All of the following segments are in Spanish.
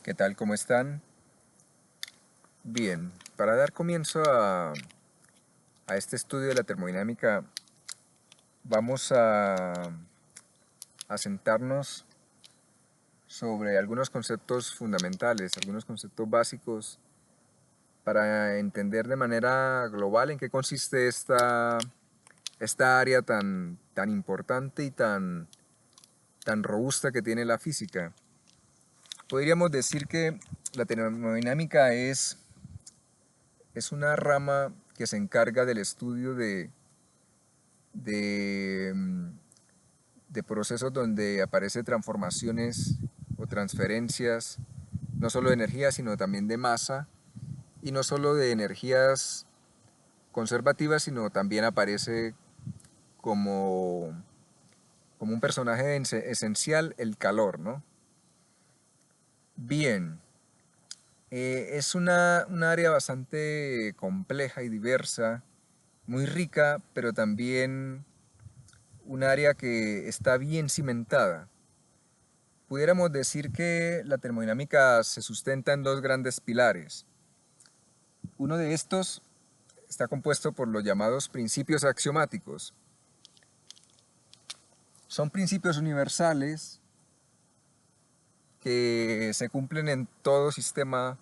¿Qué tal? ¿Cómo están? Bien, para dar comienzo a este estudio de la termodinámica, vamos a sentarnos sobre algunos conceptos fundamentales, algunos conceptos básicos, para entender de manera global en qué consiste esta área tan importante y tan robusta que tiene la física. Podríamos decir que la termodinámica es una rama que se encarga del estudio de, mm, de procesos donde aparecen transformaciones o transferencias, no solo de energía, sino también de masa, y no solo de energías conservativas, sino también aparece como, como un personaje esencial el calor, ¿no? Bien, es una área bastante compleja y diversa, muy rica, pero también un área que está bien cimentada. Pudiéramos decir que la termodinámica se sustenta en dos grandes pilares. Uno de estos está compuesto por los llamados principios axiomáticos. Son principios universales que se cumplen en todo sistema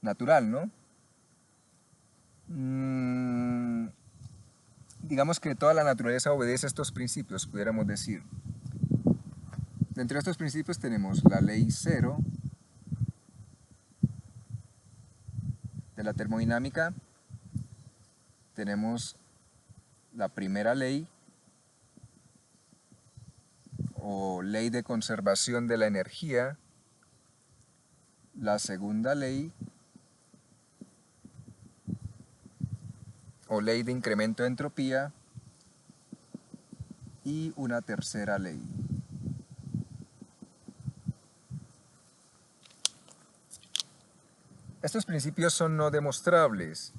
natural, ¿no? Digamos que toda la naturaleza obedece a estos principios, pudiéramos decir. Dentro de estos principios tenemos la ley cero de la termodinámica, tenemos la primera ley o ley de conservación de la energía, la segunda ley o ley de incremento de entropía y una tercera ley. Estos principios son no demostrables,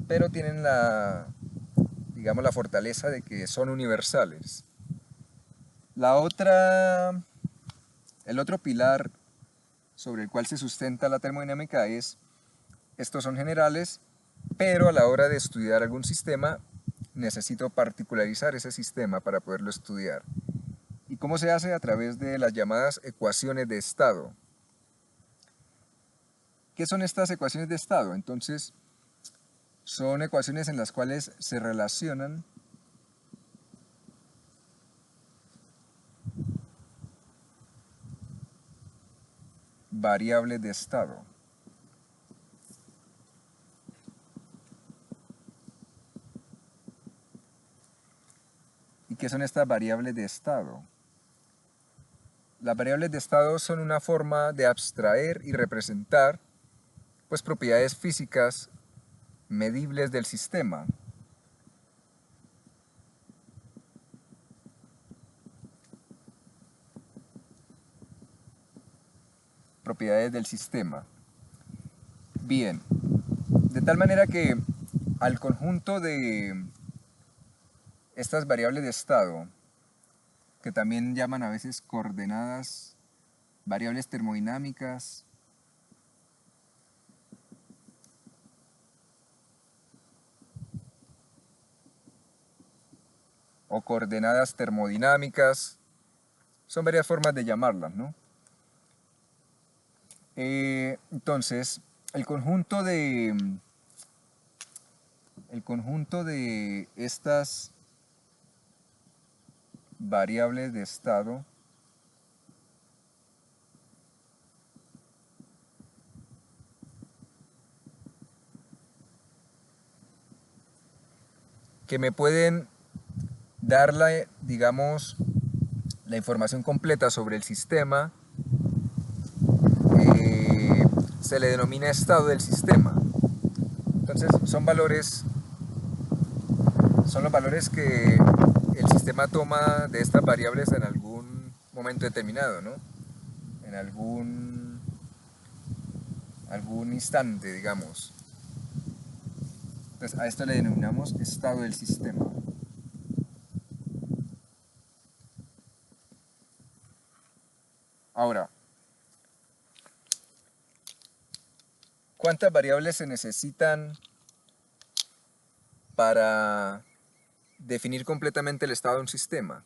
pero tienen digamos, la fortaleza de que son universales. El otro pilar sobre el cual se sustenta la termodinámica es, estos son generales, pero a la hora de estudiar algún sistema, necesito particularizar ese sistema para poderlo estudiar. ¿Y cómo se hace? A través de las llamadas ecuaciones de estado. ¿Qué son estas ecuaciones de estado? Entonces, son ecuaciones en las cuales se relacionan variables de estado. ¿Y qué son estas variables de estado? Las variables de estado son una forma de abstraer y representar pues, propiedades físicas medibles del sistema. Propiedades del sistema. Bien, de tal manera que al conjunto de estas variables de estado, que también llaman a veces coordenadas, variables termodinámicas, o coordenadas termodinámicas, son varias formas de llamarlas, ¿no? Entonces, el conjunto de estas variables de estado que me pueden dar digamos, la información completa sobre el sistema, se le denomina estado del sistema. Entonces son los valores que el sistema toma de estas variables en algún momento determinado, ¿no? En algún instante, digamos. Entonces a esto le denominamos estado del sistema. Ahora, ¿cuántas variables se necesitan para definir completamente el estado de un sistema?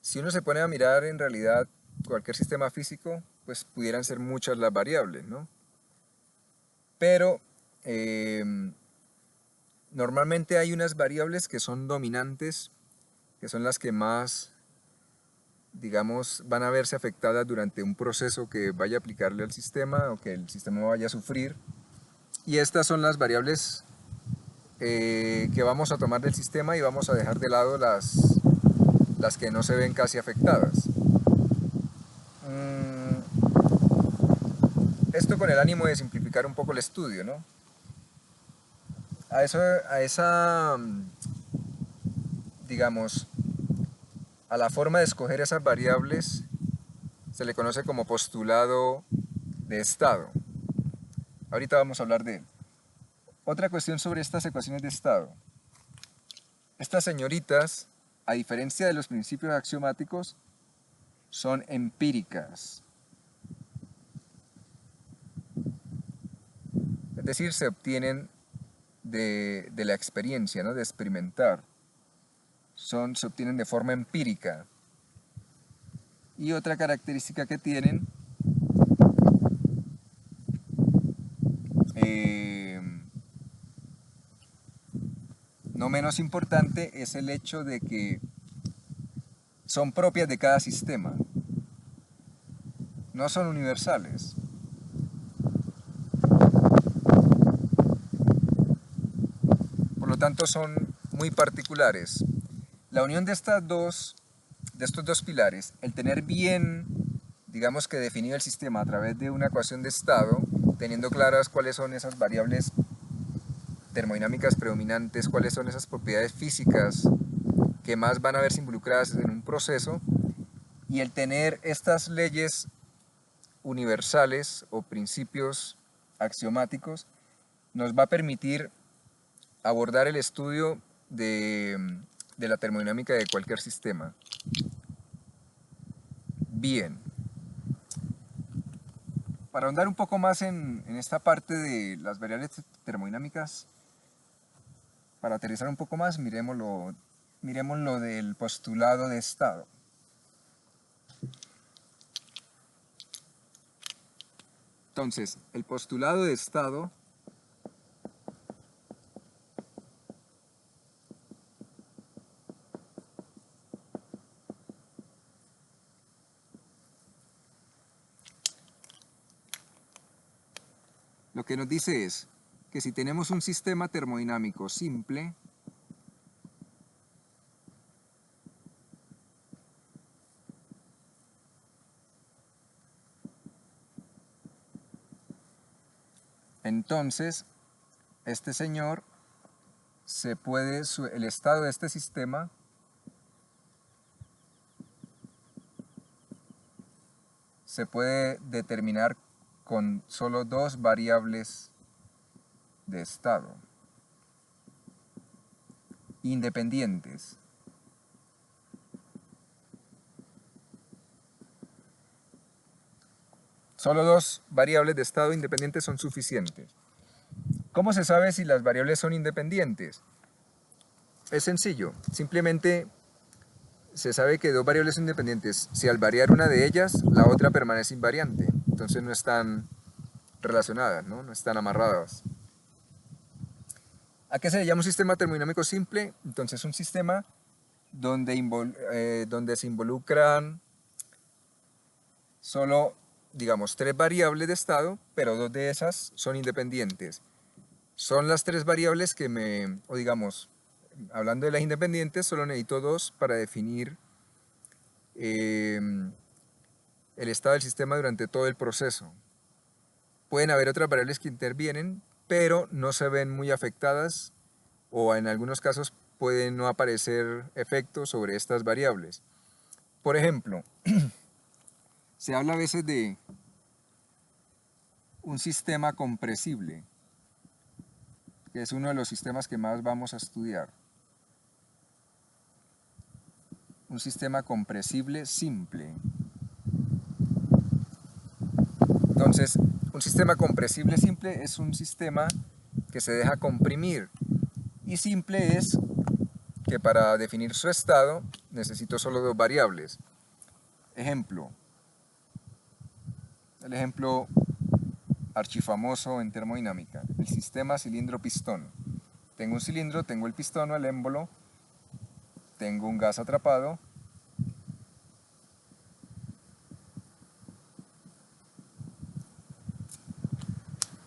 Si uno se pone a mirar en realidad cualquier sistema físico, pues pudieran ser muchas las variables, ¿no? Pero normalmente hay unas variables que son dominantes, que son las que más, digamos, van a verse afectadas durante un proceso que vaya a aplicarle al sistema o que el sistema vaya a sufrir. Y estas son las variables que vamos a tomar del sistema y vamos a dejar de lado las que no se ven casi afectadas. Esto con el ánimo de simplificar un poco el estudio, ¿no? A esa, digamos, a la forma de escoger esas variables se le conoce como postulado de estado. Ahorita vamos a hablar de él. Otra cuestión sobre estas ecuaciones de estado. Estas señoritas, a diferencia de los principios axiomáticos, son empíricas. Es decir, se obtienen de la experiencia, ¿no? De experimentar. Se obtienen de forma empírica. Y otra característica que tienen no menos importante es el hecho de que son propias de cada sistema, no son universales. Por lo tanto son muy particulares. La unión de estos dos pilares, el tener bien, digamos que definido el sistema a través de una ecuación de estado, teniendo claras cuáles son esas variables termodinámicas predominantes, cuáles son esas propiedades físicas que más van a verse involucradas en un proceso, y el tener estas leyes universales o principios axiomáticos nos va a permitir abordar el estudio de la termodinámica de cualquier sistema. Bien, para ahondar un poco más en esta parte de las variables termodinámicas, para aterrizar un poco más, miremos lo del postulado de estado. Entonces, el postulado de estado lo que nos dice es que si tenemos un sistema termodinámico simple, entonces este señor el estado de este sistema se puede determinar con solo dos variables de estado independientes. Solo dos variables de estado independientes son suficientes. ¿Cómo se sabe si las variables son independientes? Es sencillo, simplemente se sabe que dos variables son independientes. Si al variar una de ellas, la otra permanece invariante. Entonces no están relacionadas, ¿no? No están amarradas. ¿A qué se le llama un sistema termodinámico simple? Entonces un sistema donde se involucran solo, digamos, tres variables de estado, pero dos de esas son independientes. Son las tres variables o digamos, hablando de las independientes, solo necesito dos para definir el estado del sistema durante todo el proceso. Pueden haber otras variables que intervienen, pero no se ven muy afectadas o en algunos casos pueden no aparecer efectos sobre estas variables. Por ejemplo, se habla a veces de un sistema compresible, que es uno de los sistemas que más vamos a estudiar. Un sistema compresible simple. Entonces, un sistema compresible simple es un sistema que se deja comprimir, y simple es que para definir su estado necesito solo dos variables. Ejemplo, el ejemplo archifamoso en termodinámica, el sistema cilindro-pistón. Tengo un cilindro, tengo el pistón o el émbolo, tengo un gas atrapado,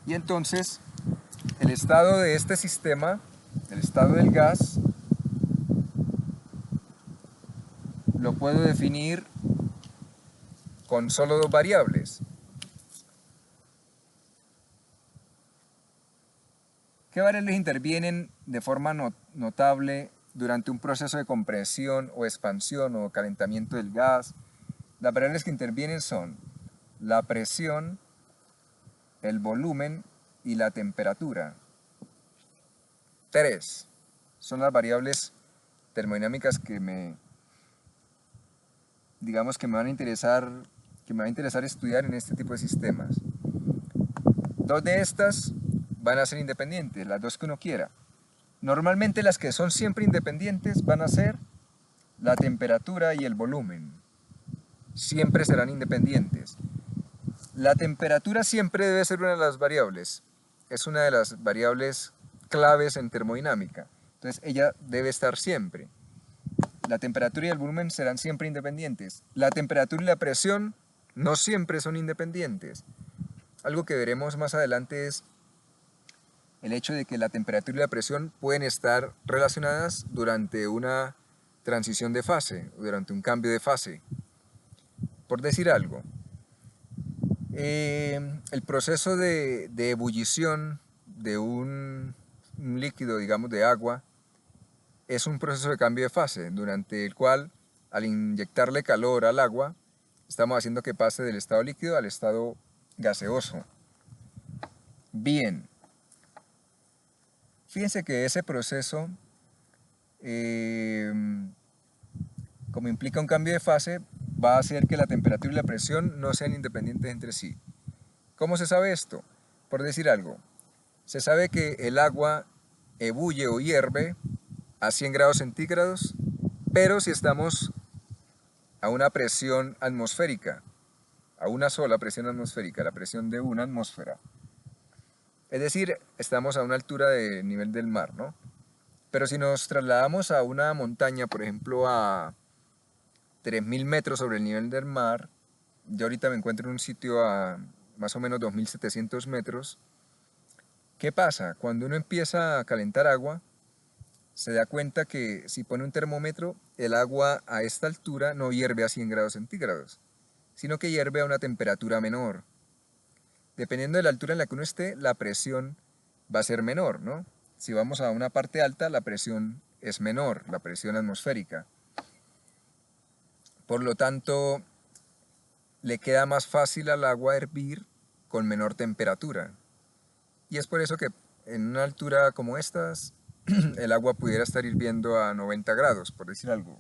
y entonces el estado de este sistema, el estado del gas, lo puedo definir con solo dos variables. ¿Qué variables intervienen de forma notable durante un proceso de compresión o expansión o calentamiento del gas? Las variables que intervienen son la presión, el volumen y la temperatura. 3 son las variables termodinámicas digamos que me van a interesar estudiar en este tipo de sistemas. Dos de estas van a ser independientes, las dos que uno quiera. Normalmente las que son siempre independientes van a ser la temperatura y el volumen. Siempre serán independientes. La temperatura siempre debe ser una de las variables. Es una de las variables claves en termodinámica. Entonces ella debe estar siempre. La temperatura y el volumen serán siempre independientes. La temperatura y la presión no siempre son independientes. Algo que veremos más adelante es el hecho de que la temperatura y la presión pueden estar relacionadas durante una transición de fase, o durante un cambio de fase. Por decir algo, el proceso de ebullición de un líquido, digamos de agua, es un proceso de cambio de fase, durante el cual, al inyectarle calor al agua, estamos haciendo que pase del estado líquido al estado gaseoso. Bien, fíjense que ese proceso, como implica un cambio de fase, va a hacer que la temperatura y la presión no sean independientes entre sí. ¿Cómo se sabe esto? Por decir algo, se sabe que el agua ebulle o hierve a 100 grados centígrados, pero si estamos a una presión atmosférica, a una sola presión atmosférica, la presión de una atmósfera. Es decir, estamos a una altura de nivel del mar, ¿no? Pero si nos trasladamos a una montaña, por ejemplo, a 3000 metros sobre el nivel del mar, yo ahorita me encuentro en un sitio a más o menos 2700 metros, ¿qué pasa? Cuando uno empieza a calentar agua, se da cuenta que si pone un termómetro, el agua a esta altura no hierve a 100 grados centígrados, sino que hierve a una temperatura menor. Dependiendo de la altura en la que uno esté, la presión va a ser menor, ¿no? Si vamos a una parte alta, la presión es menor, la presión atmosférica. Por lo tanto, le queda más fácil al agua hervir con menor temperatura. Y es por eso que en una altura como estas, el agua pudiera estar hirviendo a 90 grados, por decir algo.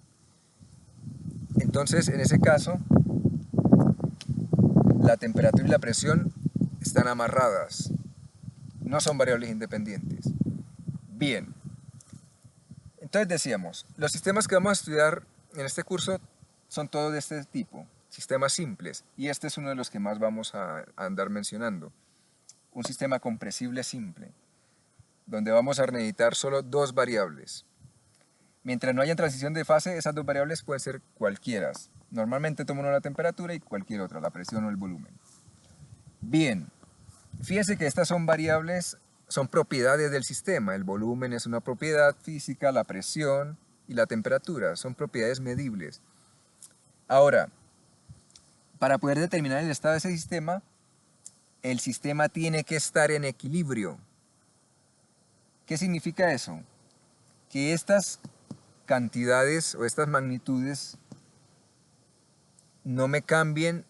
Entonces, en ese caso, la temperatura y la presión están amarradas, no son variables independientes. Bien, entonces decíamos, los sistemas que vamos a estudiar en este curso son todos de este tipo, sistemas simples, y este es uno de los que más vamos a andar mencionando, un sistema compresible simple, donde vamos a necesitar solo dos variables. Mientras no haya transición de fase, esas dos variables pueden ser cualquiera. Normalmente toma uno la temperatura y cualquier otra, la presión o el volumen. Bien, fíjense que estas son variables, son propiedades del sistema. El volumen es una propiedad física, la presión y la temperatura son propiedades medibles. Ahora, para poder determinar el estado de ese sistema, el sistema tiene que estar en equilibrio. ¿Qué significa eso? Que estas cantidades o estas magnitudes no me cambien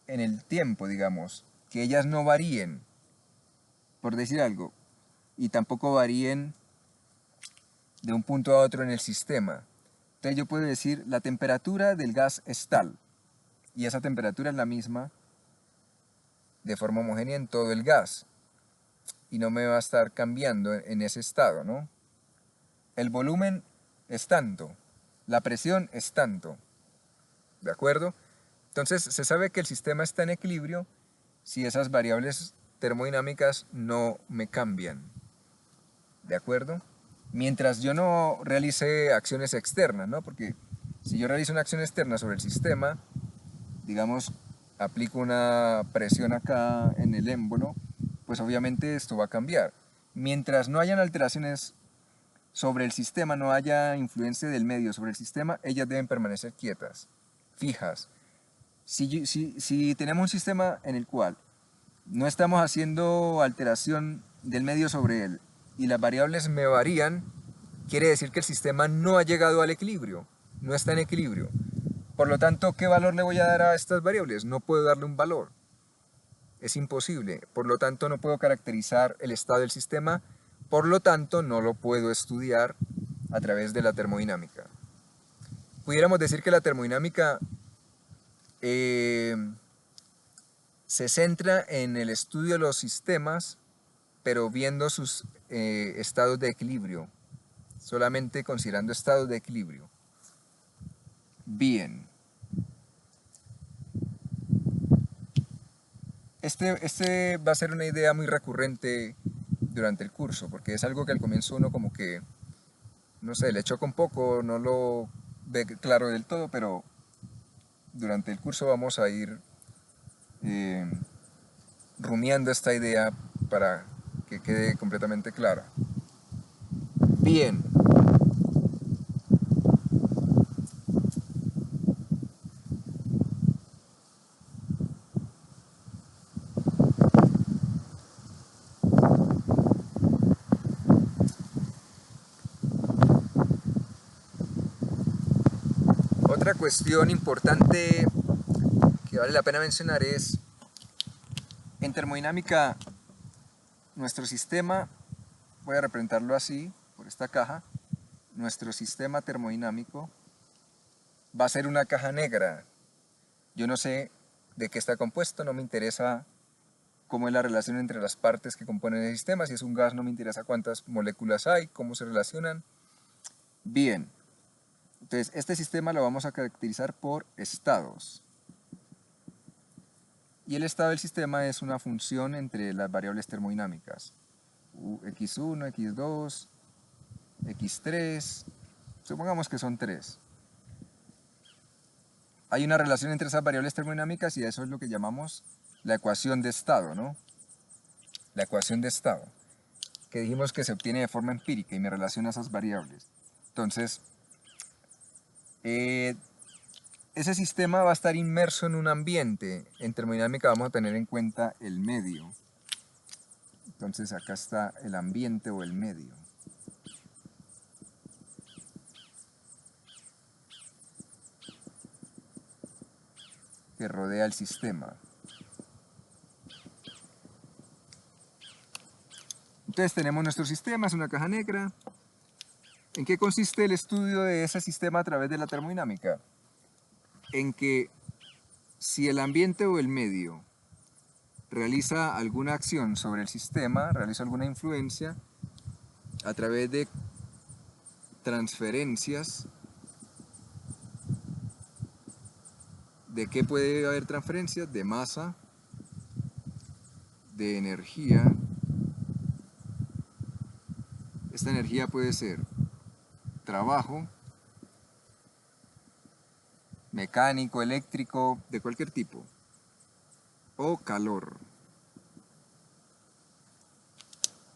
en el tiempo, digamos, que ellas no varíen, por decir algo, y tampoco varíen de un punto a otro en el sistema. Entonces yo puedo decir, la temperatura del gas es tal, y esa temperatura es la misma de forma homogénea en todo el gas y no me va a estar cambiando en ese estado, ¿no? El volumen es tanto, la presión es tanto, ¿de acuerdo? Entonces se sabe que el sistema está en equilibrio si esas variables termodinámicas no me cambian, ¿de acuerdo? Mientras yo no realice acciones externas, ¿no? Porque si yo realizo una acción externa sobre el sistema, digamos, aplico una presión acá en el émbolo, pues obviamente esto va a cambiar. Mientras no hayan alteraciones sobre el sistema, no haya influencia del medio sobre el sistema, ellas deben permanecer quietas, fijas. Si tenemos un sistema en el cual no estamos haciendo alteración del medio sobre él y las variables me varían, quiere decir que el sistema no ha llegado al equilibrio, no está en equilibrio. Por lo tanto, ¿qué valor le voy a dar a estas variables? No puedo darle un valor. Es imposible. Por lo tanto, no puedo caracterizar el estado del sistema. Por lo tanto, no lo puedo estudiar a través de la termodinámica. Pudiéramos decir que la termodinámica se centra en el estudio de los sistemas, pero viendo sus estados de equilibrio, solamente considerando estados de equilibrio. Bien. Este va a ser una idea muy recurrente durante el curso, porque es algo que al comienzo uno como que, no sé, le choca un poco, no lo ve claro del todo, pero durante el curso vamos a ir rumiando esta idea para que quede completamente clara. Bien. Otra cuestión importante que vale la pena mencionar es, en termodinámica, nuestro sistema, voy a representarlo así, por esta caja, nuestro sistema termodinámico va a ser una caja negra. Yo no sé de qué está compuesto, no me interesa cómo es la relación entre las partes que componen el sistema, si es un gas no me interesa cuántas moléculas hay, cómo se relacionan. Bien, entonces este sistema lo vamos a caracterizar por estados. Y el estado del sistema es una función entre las variables termodinámicas. x1, x2, x3, supongamos que son 3. Hay una relación entre esas variables termodinámicas y eso es lo que llamamos la ecuación de estado, ¿no? La ecuación de estado, que dijimos que se obtiene de forma empírica y me relaciona esas variables. Entonces, ese sistema va a estar inmerso en un ambiente. En termodinámica vamos a tener en cuenta el medio. Entonces acá está el ambiente o el medio. Que rodea el sistema. Entonces tenemos nuestro sistema, es una caja negra. ¿En qué consiste el estudio de ese sistema a través de la termodinámica? En que si el ambiente o el medio realiza alguna acción sobre el sistema, realiza alguna influencia a través de transferencias. ¿De qué puede haber transferencias? De masa, de energía. Esta energía puede ser trabajo, mecánico, eléctrico, de cualquier tipo, o calor.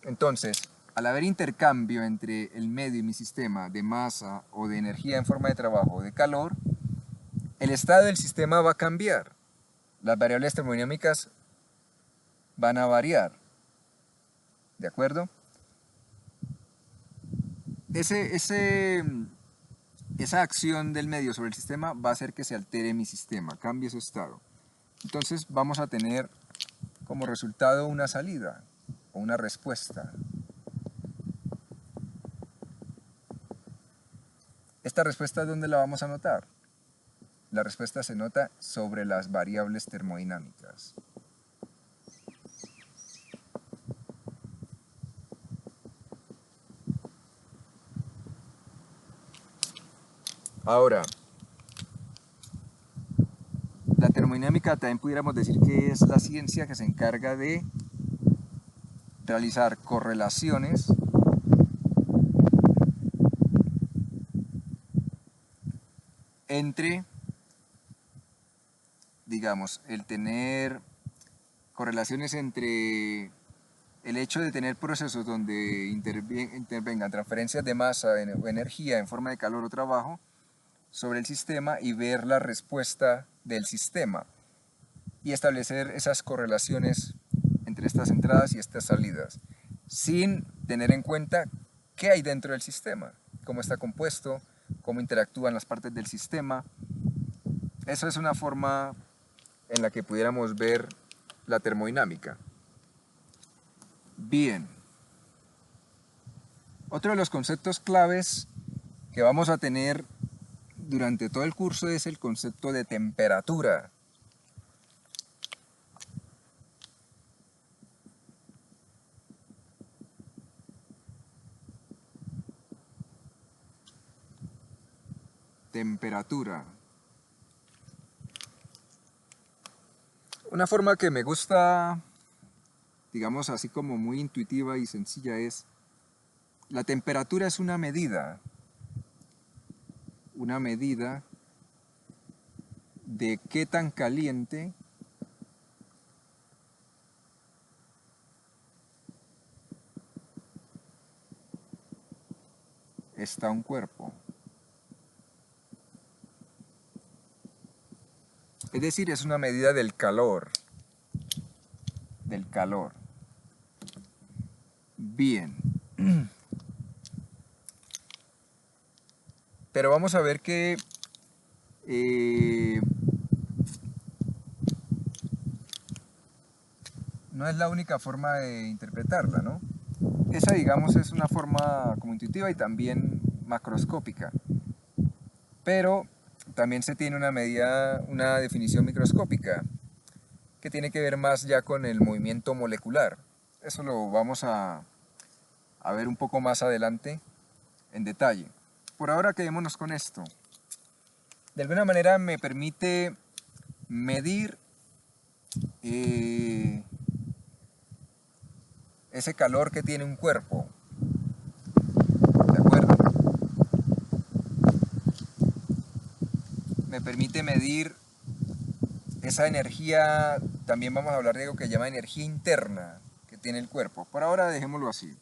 Entonces, al haber intercambio entre el medio y mi sistema de masa o de energía en forma de trabajo o de calor, el estado del sistema va a cambiar. Las variables termodinámicas van a variar. ¿De acuerdo? Esa acción del medio sobre el sistema va a hacer que se altere mi sistema, cambie su estado. Entonces vamos a tener como resultado una salida o una respuesta. ¿Esta respuesta dónde la vamos a notar? La respuesta se nota sobre las variables termodinámicas. Ahora, la termodinámica también pudiéramos decir que es la ciencia que se encarga de realizar correlaciones entre, digamos, el tener correlaciones entre el hecho de tener procesos donde intervengan transferencias de masa o energía en forma de calor o trabajo sobre el sistema y ver la respuesta del sistema y establecer esas correlaciones entre estas entradas y estas salidas, sin tener en cuenta qué hay dentro del sistema, cómo está compuesto, cómo interactúan las partes del sistema. Eso es una forma en la que pudiéramos ver la termodinámica. Bien. Otro de los conceptos claves que vamos a tener durante todo el curso es el concepto de temperatura. Temperatura. Una forma que me gusta, digamos así como muy intuitiva y sencilla, es: la temperatura es una medida de qué tan caliente está un cuerpo. Es decir, es una medida del calor. Bien. Pero vamos a ver que no es la única forma de interpretarla, ¿no? Esa, digamos, es una forma como intuitiva y también macroscópica. Pero también se tiene una definición microscópica, que tiene que ver más ya con el movimiento molecular. Eso lo vamos a ver un poco más adelante en detalle. Por ahora quedémonos con esto. De alguna manera me permite medir ese calor que tiene un cuerpo. ¿De acuerdo? Me permite medir esa energía, también vamos a hablar de algo que se llama energía interna que tiene el cuerpo. Por ahora dejémoslo así.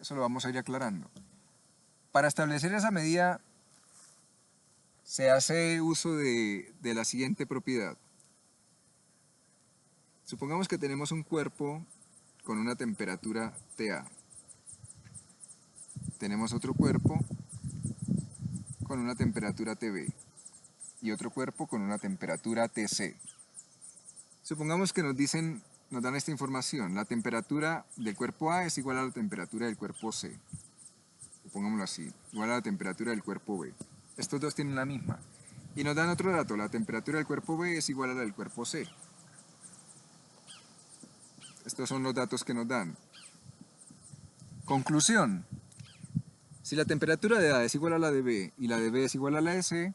Eso lo vamos a ir aclarando. Para establecer esa medida se hace uso de la siguiente propiedad. Supongamos que tenemos un cuerpo con una temperatura TA. Tenemos otro cuerpo con una temperatura TB y otro cuerpo con una temperatura TC. Supongamos que nos dan esta información: la temperatura del cuerpo A es igual a la temperatura del cuerpo C. Pongámoslo así, igual a la temperatura del cuerpo B. Estos dos tienen la misma. Y nos dan otro dato: la temperatura del cuerpo B es igual a la del cuerpo C. Estos son los datos que nos dan. Conclusión: si la temperatura de A es igual a la de B y la de B es igual a la de C,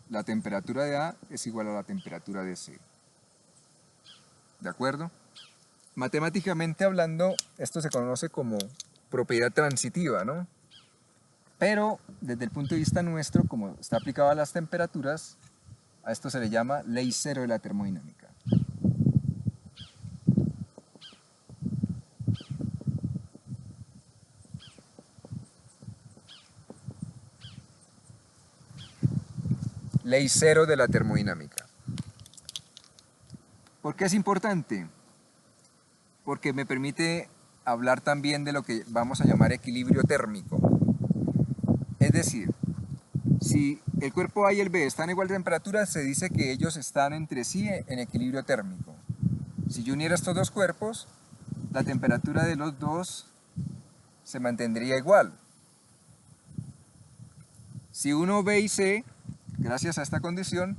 la temperatura de A es igual a la temperatura de C. ¿De acuerdo? Matemáticamente hablando, esto se conoce como propiedad transitiva, ¿no? Pero desde el punto de vista nuestro, como está aplicado a las temperaturas, a esto se le llama ley cero de la termodinámica. Ley cero de la termodinámica. ¿Por qué es importante? Porque me permite hablar también de lo que vamos a llamar equilibrio térmico. Es decir, si el cuerpo A y el B están a igual de temperatura, se dice que ellos están entre sí en equilibrio térmico. Si yo uniera estos dos cuerpos, la temperatura de los dos se mantendría igual. Si uno B y C, gracias a esta condición,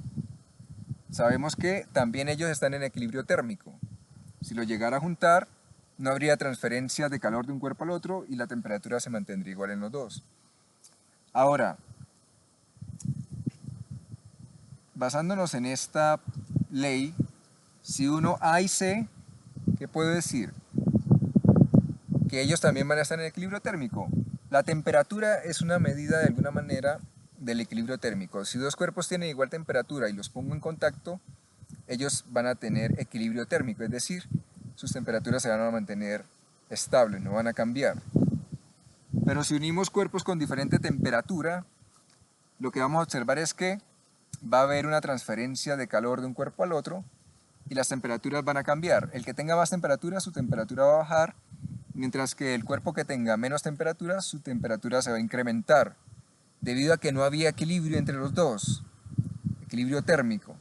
sabemos que también ellos están en equilibrio térmico. Si lo llegara a juntar, no habría transferencia de calor de un cuerpo al otro y la temperatura se mantendría igual en los dos. Ahora, basándonos en esta ley, si uno A y C, ¿qué puedo decir? Que ellos también van a estar en equilibrio térmico. La temperatura es una medida de alguna manera del equilibrio térmico. Si dos cuerpos tienen igual temperatura y los pongo en contacto, ellos van a tener equilibrio térmico, es decir, sus temperaturas se van a mantener estables, no van a cambiar. Pero si unimos cuerpos con diferente temperatura, lo que vamos a observar es que va a haber una transferencia de calor de un cuerpo al otro y las temperaturas van a cambiar. El que tenga más temperatura, su temperatura va a bajar, mientras que el cuerpo que tenga menos temperatura, su temperatura se va a incrementar, debido a que no había equilibrio entre los dos, equilibrio térmico.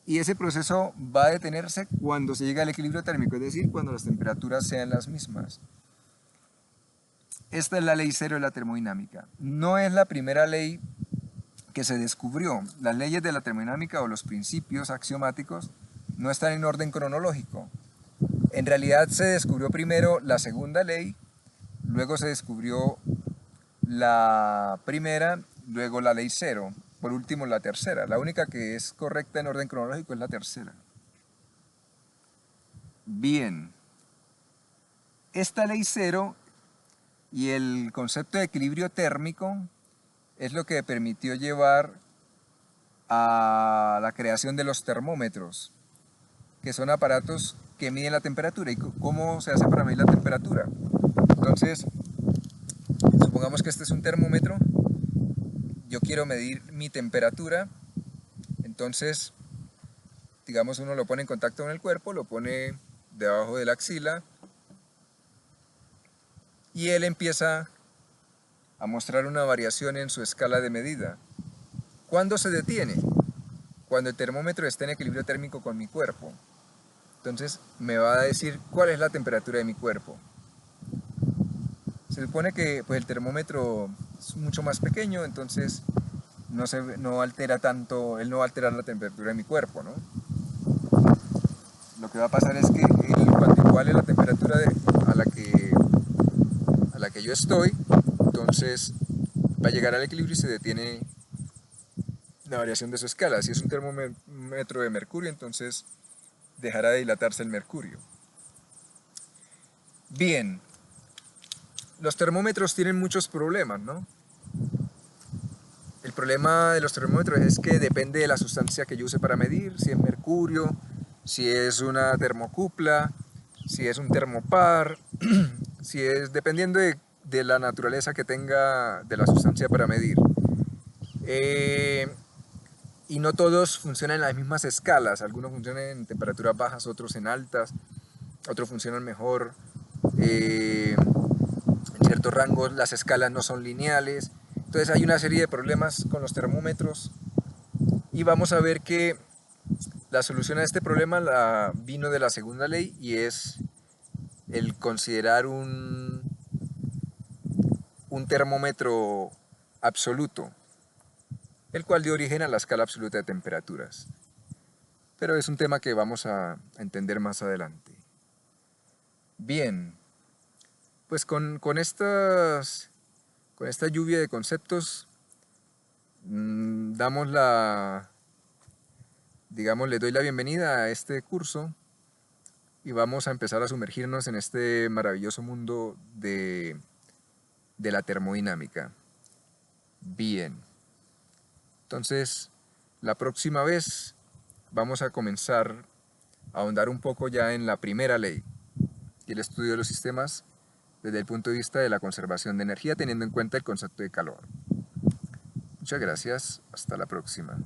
Y ese proceso va a detenerse cuando se llega al equilibrio térmico, es decir, cuando las temperaturas sean las mismas. Esta es la ley cero de la termodinámica. No es la primera ley que se descubrió. Las leyes de la termodinámica o los principios axiomáticos no están en orden cronológico. En realidad se descubrió primero la segunda ley, luego se descubrió la primera, luego la ley cero, por último la tercera. La única que es correcta en orden cronológico es la tercera. Bien, esta ley cero y el concepto de equilibrio térmico es lo que permitió llevar a la creación de los termómetros, que son aparatos que miden la temperatura. ¿Y cómo se hace para medir la temperatura? Entonces, supongamos que este es un termómetro, yo quiero medir mi temperatura, entonces, digamos, uno lo pone en contacto con el cuerpo, lo pone debajo de la axila, y él empieza a mostrar una variación en su escala de medida. ¿Cuándo se detiene? Cuando el termómetro esté en equilibrio térmico con mi cuerpo. Entonces me va a decir cuál es la temperatura de mi cuerpo. Se supone que pues, el termómetro es mucho más pequeño, entonces no altera tanto, él no va a alterar la temperatura de mi cuerpo, ¿no? Lo que va a pasar es que cuando iguale la temperatura a la que yo estoy, entonces va a llegar al equilibrio y se detiene la variación de su escala. Si es un termómetro de mercurio, entonces dejará de dilatarse el mercurio. Bien, los termómetros tienen muchos problemas, ¿no? El problema de los termómetros es que depende de la sustancia que yo use para medir, si es mercurio, si es una termocupla, si es un termopar, dependiendo de la naturaleza que tenga de la sustancia para medir. Y no todos funcionan en las mismas escalas, algunos funcionan en temperaturas bajas, otros en altas, otros funcionan mejor en ciertos rangos, las escalas no son lineales. Entonces hay una serie de problemas con los termómetros y vamos a ver que la solución a este problema vino de la segunda ley y es el considerar un termómetro absoluto, el cual dio origen a la escala absoluta de temperaturas. Pero es un tema que vamos a entender más adelante. Bien, pues con esta lluvia de conceptos le doy la bienvenida a este curso y vamos a empezar a sumergirnos en este maravilloso mundo de la termodinámica. Bien, entonces la próxima vez vamos a comenzar a ahondar un poco ya en la primera ley y el estudio de los sistemas desde el punto de vista de la conservación de energía, teniendo en cuenta el concepto de calor. Muchas gracias, hasta la próxima.